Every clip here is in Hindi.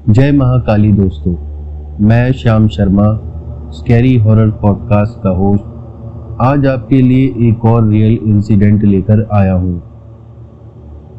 जय महाकाली दोस्तों, मैं Shyam Sharma, scary horror podcast का होस्ट, आज आपके लिए एक और रियल इंसिडेंट लेकर आया हूँ।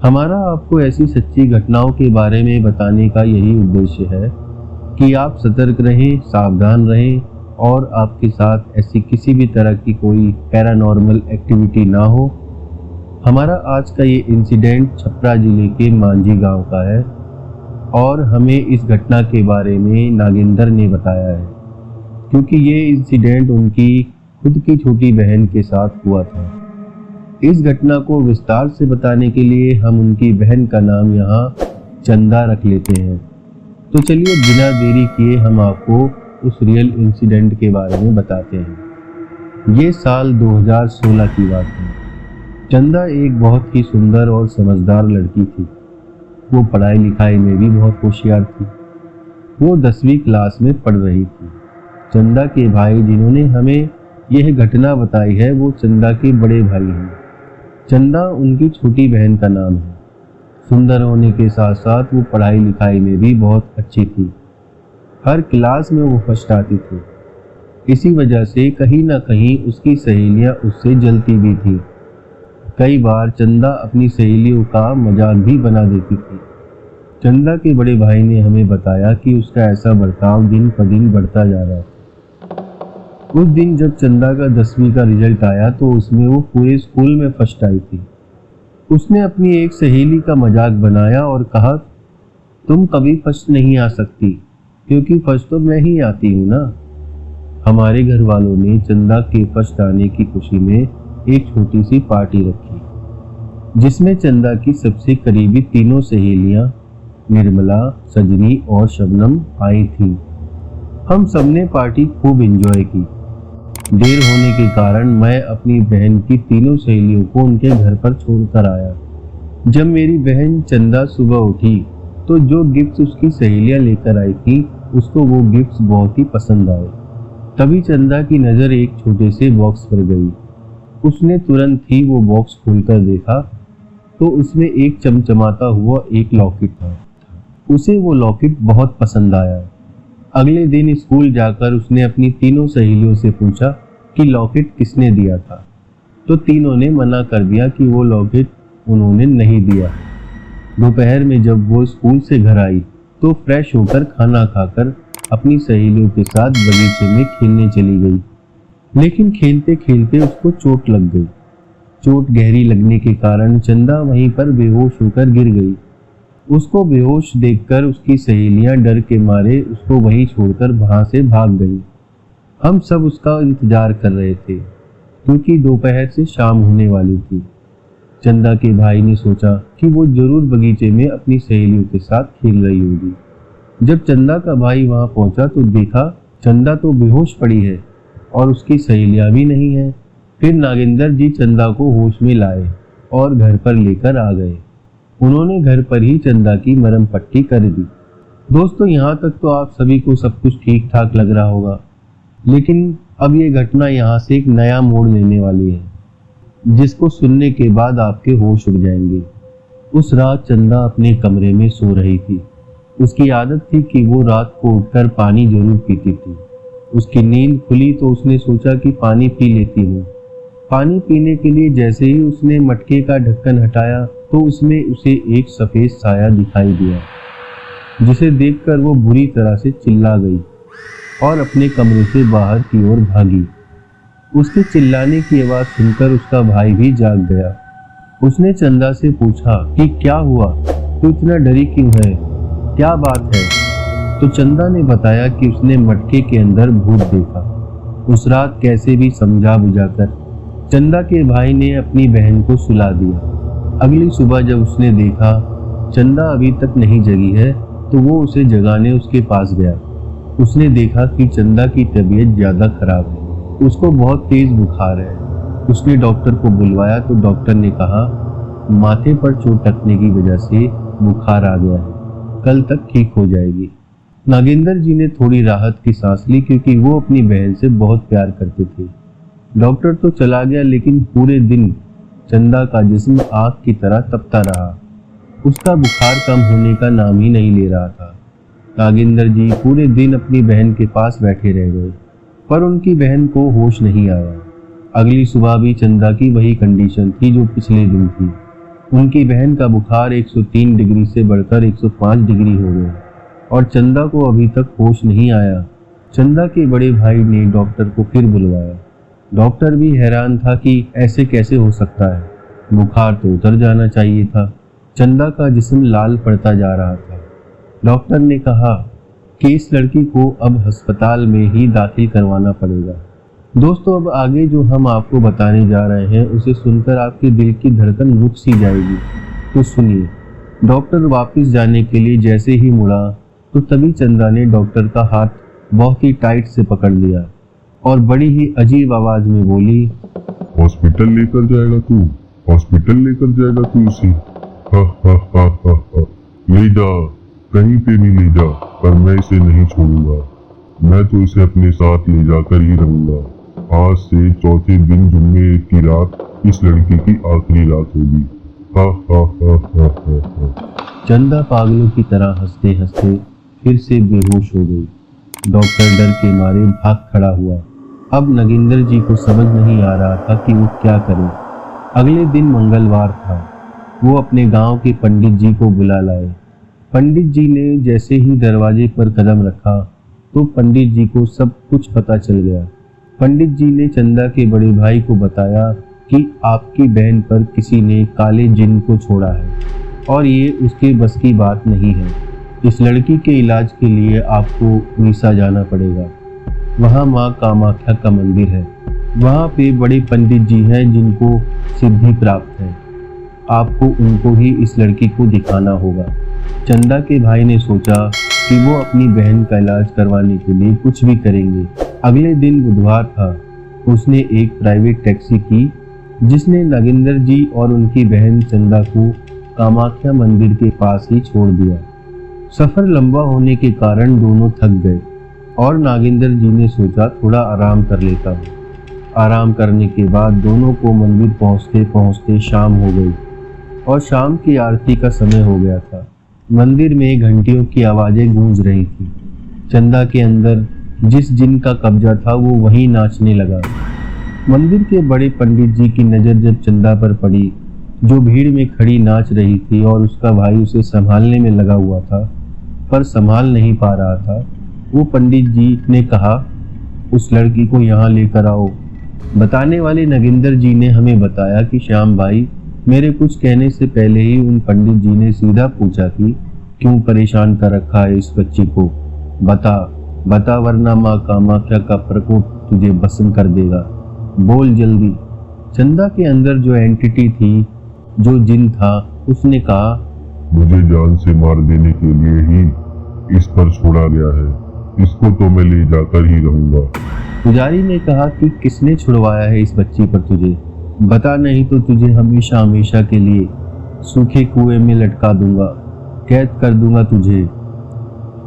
हमारा आपको ऐसी सच्ची घटनाओं के बारे में बताने का यही उद्देश्य है कि आप सतर्क रहें, सावधान रहें और आपके साथ ऐसी किसी भी तरह की कोई पैरानॉर्मल एक्टिविटी ना हो। हमारा आज का ये इंसिडेंट छपरा जिले के मांझी गांव का है और हमें इस घटना के बारे में नागेंद्र ने बताया है, क्योंकि ये इंसिडेंट उनकी खुद की छोटी बहन के साथ हुआ था। इस घटना को विस्तार से बताने के लिए हम उनकी बहन का नाम यहाँ चंदा रख लेते हैं। तो चलिए बिना देरी किए हम आपको उस रियल इंसिडेंट के बारे में बताते हैं। ये साल 2016 की बात है। चंदा एक बहुत ही सुंदर और समझदार लड़की थी। वो पढ़ाई लिखाई में भी बहुत होशियार थी। वो 10वीं क्लास में पढ़ रही थी। चंदा के भाई जिन्होंने हमें यह घटना बताई है वो चंदा के बड़े भाई हैं। चंदा उनकी छोटी बहन का नाम है। सुंदर होने के साथ साथ वो पढ़ाई लिखाई में भी बहुत अच्छी थी। हर क्लास में वो फर्स्ट आती थी। इसी वजह से कहीं ना कहीं उसकी सहेलियां उससे जलती भी थी। कई बार चंदा अपनी सहेलियों का मजाक भी बना देती थी। चंदा के बड़े भाई ने हमें बताया कि उसका ऐसा बर्ताव दिन पर दिन बढ़ता जा रहा था। उस दिन जब चंदा का 10वीं का रिजल्ट आया तो उसमें वो पूरे स्कूल में फर्स्ट आई थी। उसने अपनी एक सहेली का मजाक बनाया और कहा, तुम कभी फर्स्ट नहीं आ सकती क्योंकि फर्स्ट तो मैं ही आती हूँ ना। हमारे घर वालों ने चंदा के फर्स्ट आने की खुशी में एक छोटी सी पार्टी रखी, जिसमें चंदा की सबसे करीबी तीनों सहेलियां निर्मला, सजनी और शबनम आई थी। हम सबने पार्टी खूब एंजॉय की। देर होने के कारण मैं अपनी बहन की तीनों सहेलियों को उनके घर पर छोड़कर आया। जब मेरी बहन चंदा सुबह उठी तो जो गिफ्ट्स उसकी सहेलियां लेकर आई थी उसको वो गिफ्ट्स बहुत ही पसंद आए। तभी चंदा की नज़र एक छोटे से बॉक्स पर गई। उसने तुरंत ही वो बॉक्स खोलकर देखा तो उसमें एक चमचमाता हुआ एक लॉकेट था। उसे वो लॉकेट बहुत पसंद आया। अगले दिन स्कूल जाकर उसने अपनी तीनों सहेलियों से पूछा कि लॉकेट किसने दिया था, तो तीनों ने मना कर दिया कि वो लॉकेट उन्होंने नहीं दिया। दोपहर में जब वो स्कूल से घर आई तो फ्रेश होकर खाना खाकर अपनी सहेलियों के साथ बगीचे में खेलने चली गई। लेकिन खेलते खेलते उसको चोट लग गई। चोट गहरी लगने के कारण चंदा वहीं पर बेहोश होकर गिर गई। उसको बेहोश देखकर उसकी सहेलियां डर के मारे उसको वहीं छोड़कर वहां से भाग गई। हम सब उसका इंतजार कर रहे थे क्योंकि दोपहर से शाम होने वाली थी। चंदा के भाई ने सोचा कि वो जरूर बगीचे में अपनी सहेलियों के साथ खेल रही होगी। जब चंदा का भाई वहां पहुंचा तो देखा चंदा तो बेहोश पड़ी है और उसकी सहेलियां भी नहीं है। फिर नागेंद्र जी चंदा को होश में लाए और घर पर लेकर आ गए। उन्होंने घर पर ही चंदा की मरहम पट्टी कर दी। दोस्तों, यहाँ तक तो आप सभी को सब कुछ ठीक ठाक लग रहा होगा, लेकिन अब ये घटना यहाँ से एक नया मोड़ लेने वाली है, जिसको सुनने के बाद आपके होश उड़ जाएंगे। उस रात चंदा अपने कमरे में सो रही थी। उसकी आदत थी कि वो रात को उठकर पानी जरूर पीती थी। उसकी नींद खुली तो उसने सोचा कि पानी पी लेती हूँ। पानी पीने के लिए जैसे ही उसने मटके का ढक्कन हटाया तो उसमें उसे एक सफेद साया दिखाई दिया, जिसे देखकर वो बुरी तरह से चिल्ला गई और अपने कमरे से बाहर की ओर भागी। उसके चिल्लाने की आवाज सुनकर उसका भाई भी जाग गया। उसने चंदा से पूछा कि क्या हुआ, तू इतना डरी क्यों है, क्या बात है? तो चंदा ने बताया कि उसने मटके के अंदर भूत देखा। उस रात कैसे भी समझा बुझाकर चंदा के भाई ने अपनी बहन को सुला दिया। अगली सुबह जब उसने देखा चंदा अभी तक नहीं जगी है तो वो उसे जगाने उसके पास गया। उसने देखा कि चंदा की तबीयत ज़्यादा खराब है, उसको बहुत तेज बुखार है। उसने डॉक्टर को बुलवाया तो डॉक्टर ने कहा माथे पर चोट लगने की वजह से बुखार आ गया है, कल तक ठीक हो जाएगी। नागेंद्र जी ने थोड़ी राहत की सांस ली क्योंकि वो अपनी बहन से बहुत प्यार करते थे। डॉक्टर तो चला गया लेकिन पूरे दिन चंदा का जिस्म आग की तरह तपता रहा। उसका बुखार कम होने का नाम ही नहीं ले रहा था। नागेंद्र जी पूरे दिन अपनी बहन के पास बैठे रह गए, पर उनकी बहन को होश नहीं आया। अगली सुबह भी चंदा की वही कंडीशन थी जो पिछले दिन थी। उनकी बहन का बुखार 103 डिग्री से बढ़कर 105 डिग्री हो गया और चंदा को अभी तक होश नहीं आया। चंदा के बड़े भाई ने डॉक्टर को फिर बुलवाया। डॉक्टर भी हैरान था कि ऐसे कैसे हो सकता है, बुखार तो उतर जाना चाहिए था। चंदा का जिस्म लाल पड़ता जा रहा था। डॉक्टर ने कहा कि इस लड़की को अब अस्पताल में ही दाखिल करवाना पड़ेगा। दोस्तों, अब आगे जो हम आपको बताने जा रहे हैं उसे सुनकर आपके दिल की धड़कन रुक सी जाएगी। तो सुनिए। डॉक्टर वापस जाने के लिए जैसे ही मुड़ा तो तभी चंदा ने डॉक्टर का हाथ बहुत ही टाइट से पकड़ लिया और बड़ी ही अजीब आवाज में बोली, हॉस्पिटल लेकर जाएगा तू, हॉस्पिटल लेकर जाएगा तू इसे। हा हा हा हा हा। ले जा, कहीं पे भी ले जा, पर मैं इसे नहीं छोड़ूंगा। मैं तो इसे अपने साथ ले जाकर ही रहूंगा। आज से चौथे दिन जुम्मे की रात इस लड़की की आखिरी रात होगी। हा हा हा हा हा हा। चंदा पागलों की तरह हंसते हंसते फिर से बेहोश हो गई। डॉक्टर डर के मारे भाग खड़ा हुआ। अब नागेंद्र जी को समझ नहीं आ रहा था कि वो क्या करें। अगले दिन मंगलवार था। वो अपने गांव के पंडित जी को बुला लाए। पंडित जी ने जैसे ही दरवाजे पर कदम रखा तो पंडित जी को सब कुछ पता चल गया। पंडित जी ने चंदा के बड़े भाई को बताया कि आपकी बहन पर किसी ने काले जिन को छोड़ा है और ये उसके बस की बात नहीं है। इस लड़की के इलाज के लिए आपको उड़ीसा जाना पड़ेगा। वहाँ माँ कामाख्या का मंदिर है। वहाँ पे बड़े पंडित जी हैं जिनको सिद्धि प्राप्त है। आपको उनको ही इस लड़की को दिखाना होगा। चंदा के भाई ने सोचा कि वो अपनी बहन का इलाज करवाने के लिए कुछ भी करेंगे। अगले दिन बुधवार था। उसने एक प्राइवेट टैक्सी की जिसने नागेंद्र जी और उनकी बहन चंदा को कामाख्या मंदिर के पास ही छोड़ दिया। सफर लंबा होने के कारण दोनों थक गए और नागेंद्र जी ने सोचा थोड़ा आराम कर लेता हूँ। आराम करने के बाद दोनों को मंदिर पहुँचते पहुँचते शाम हो गई और शाम की आरती का समय हो गया था। मंदिर में घंटियों की आवाजें गूंज रही थी। चंदा के अंदर जिस जिन का कब्जा था वो वहीं नाचने लगा। मंदिर के बड़े पंडित जी की नज़र जब चंदा पर पड़ी जो भीड़ में खड़ी नाच रही थी और उसका भाई उसे संभालने में लगा हुआ था पर संभाल नहीं पा रहा था, वो पंडित जी ने कहा, उस लड़की को यहाँ लेकर आओ। बताने वाले नागेंद्र जी ने हमें बताया कि श्याम भाई, मेरे कुछ कहने से पहले ही उन पंडित जी ने सीधा पूछा कि क्यों परेशान कर रखा है इस बच्ची को। बता वरना माँ कामाख्या का प्रकोप तुझे भस्म कर देगा। बोल जल्दी। चंदा के अंदर जो एंटिटी थी, जो जिन था, उसने कहा, मुझे जान से मार देने के लिए ही इस पर छोड़ा गया है। इसको तो मैं ले जाकर ही रहूंगा। पुजारी ने कहा कि किसने छुड़वाया है इस बच्ची पर तुझे, बता नहीं तो तुझे हमेशा हमेशा के लिए सूखे कुएं में लटका दूंगा, कैद कर दूंगा तुझे।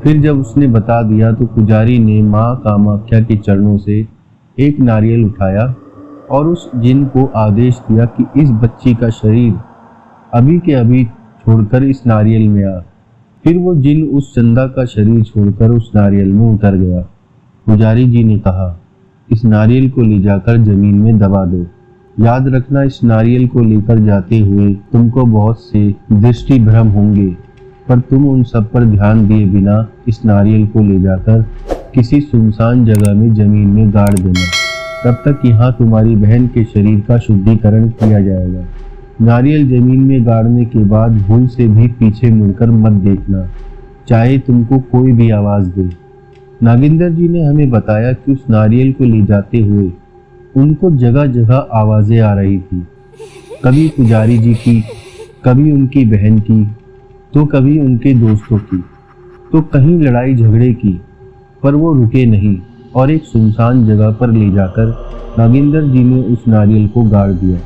फिर जब उसने बता दिया तो पुजारी ने माँ कामाख्या के चरणों से एक नारियल उठाया और उस जिन को आदेश दिया कि इस बच्ची का शरीर अभी के अभी छोड़कर इस नारियल में आ। फिर वो जिन उस चंदा का शरीर छोड़कर उस नारियल में उतर गया। पुजारी जी ने कहा, इस नारियल को ले जाकर जमीन में दबा दो। याद रखना, इस नारियल को लेकर जाते हुए तुमको बहुत से दृष्टि भ्रम होंगे, पर तुम उन सब पर ध्यान दिए बिना इस नारियल को ले जाकर किसी सुनसान जगह में जमीन में गाड़ देना। तब तक यहाँ तुम्हारी बहन के शरीर का शुद्धिकरण किया जाएगा। नारियल जमीन में गाड़ने के बाद भूल से भी पीछे मुड़कर मत देखना, चाहे तुमको कोई भी आवाज दे। नागेंद्र जी ने हमें बताया कि उस नारियल को ले जाते हुए उनको जगह जगह आवाजें आ रही थी, कभी पुजारी जी की, कभी उनकी बहन की, तो कभी उनके दोस्तों की, तो कहीं लड़ाई झगड़े की। पर वो रुके नहीं और एक सुनसान जगह पर ले जाकर नागेंद्र जी ने उस नारियल को गाड़ दिया।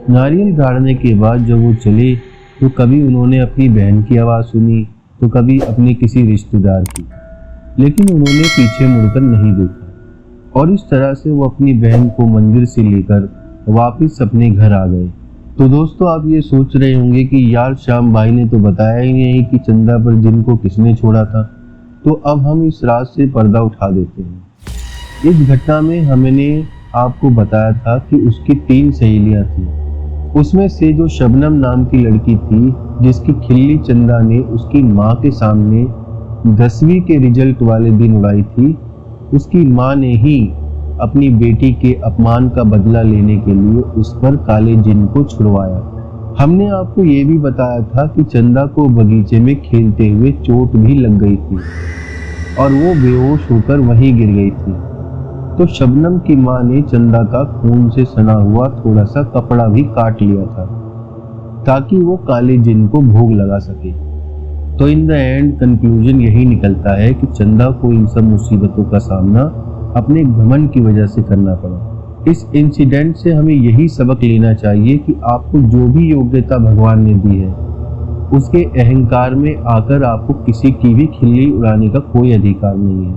नारियल गाड़ने के बाद जब वो चले तो कभी उन्होंने अपनी बहन की आवाज़ सुनी तो कभी अपने किसी रिश्तेदार की, लेकिन उन्होंने पीछे मुड़कर नहीं देखा और इस तरह से वो अपनी बहन को मंदिर से लेकर वापस अपने घर आ गए। तो दोस्तों आप ये सोच रहे होंगे कि यार श्याम भाई ने तो बताया ही नहीं कि चंदा पर जिन को किसने छोड़ा था, तो अब हम इस राज से पर्दा उठा देते हैं। इस घटना में हमने आपको बताया था कि उसकी 3 सहेलियां थी। उसमें से जो शबनम नाम की लड़की थी, जिसकी खिल्ली चंदा ने उसकी माँ के सामने 10वीं के रिजल्ट वाले दिन उड़ाई थी, उसकी माँ ने ही अपनी बेटी के अपमान का बदला लेने के लिए उस पर काले जिन को छुड़वाया। हमने आपको ये भी बताया था कि चंदा को बगीचे में खेलते हुए चोट भी लग गई थी और वो बेहोश होकर वहीं गिर गई थी। तो शबनम की माँ ने चंदा का खून से सना हुआ थोड़ा सा कपड़ा भी काट लिया था ताकि वो काले जिन को भोग लगा सके। तो इन द एंड कंक्लूजन यही निकलता है कि चंदा को इन सब मुसीबतों का सामना अपने घमंड की वजह से करना पड़ा। इस इंसिडेंट से हमें यही सबक लेना चाहिए कि आपको जो भी योग्यता भगवान ने दी है, उसके अहंकार में आकर आपको किसी की भी खिल्ली उड़ाने का कोई अधिकार नहीं है,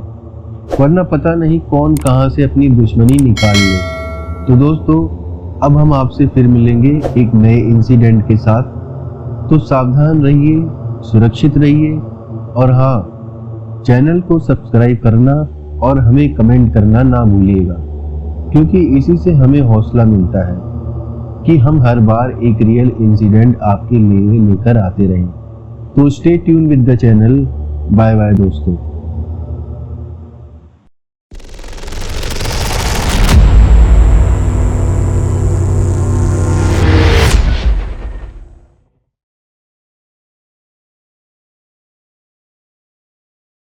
वरना पता नहीं कौन कहां से अपनी दुश्मनी निकाल ले। तो दोस्तों अब हम आपसे फिर मिलेंगे एक नए इंसिडेंट के साथ। तो सावधान रहिए, सुरक्षित रहिए और हाँ, चैनल को सब्सक्राइब करना और हमें कमेंट करना ना भूलिएगा, क्योंकि इसी से हमें हौसला मिलता है कि हम हर बार एक रियल इंसिडेंट आपके लिए लेकर आते रहें। तो stay tune with the channel. Bye bye दोस्तों।